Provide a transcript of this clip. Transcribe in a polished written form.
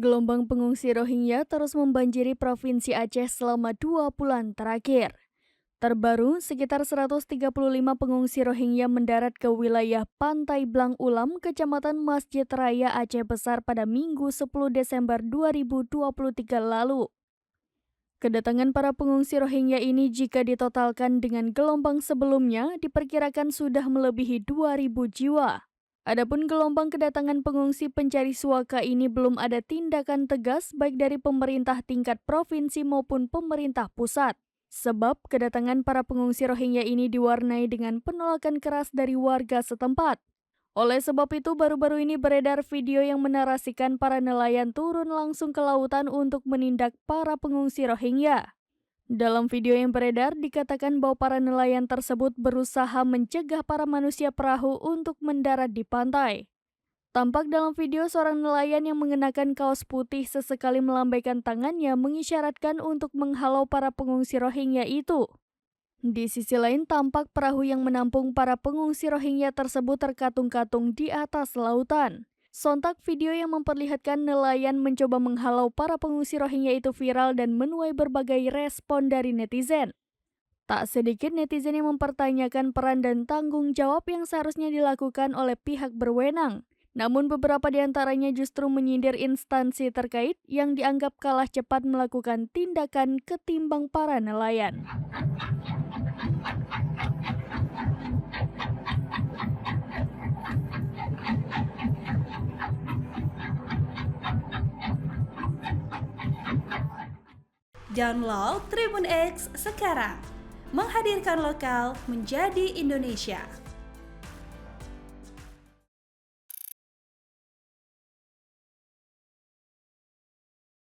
Gelombang pengungsi Rohingya terus membanjiri Provinsi Aceh selama 2 bulan terakhir. Terbaru, sekitar 135 pengungsi Rohingya mendarat ke wilayah Pantai Blang Ulam, Kecamatan Masjid Raya Aceh Besar pada Minggu 10 Desember 2023 lalu. Kedatangan para pengungsi Rohingya ini jika ditotalkan dengan gelombang sebelumnya diperkirakan sudah melebihi 2.000 jiwa. Adapun gelombang kedatangan pengungsi pencari suaka ini belum ada tindakan tegas baik dari pemerintah tingkat provinsi maupun pemerintah pusat. Sebab kedatangan para pengungsi Rohingya ini diwarnai dengan penolakan keras dari warga setempat. Oleh sebab itu, baru-baru ini beredar video yang menarasikan para nelayan turun langsung ke lautan untuk menindak para pengungsi Rohingya. Dalam video yang beredar, dikatakan bahwa para nelayan tersebut berusaha mencegah para manusia perahu untuk mendarat di pantai. Tampak dalam video seorang nelayan yang mengenakan kaos putih sesekali melambaikan tangannya mengisyaratkan untuk menghalau para pengungsi Rohingya itu. Di sisi lain, tampak perahu yang menampung para pengungsi Rohingya tersebut terkatung-katung di atas lautan. Sontak video yang memperlihatkan nelayan mencoba menghalau para pengungsi Rohingya itu viral dan menuai berbagai respon dari netizen. Tak sedikit netizen yang mempertanyakan peran dan tanggung jawab yang seharusnya dilakukan oleh pihak berwenang. Namun beberapa di antaranya justru menyindir instansi terkait yang dianggap kalah cepat melakukan tindakan ketimbang para nelayan. Download Tribun X sekarang, menghadirkan lokal menjadi Indonesia.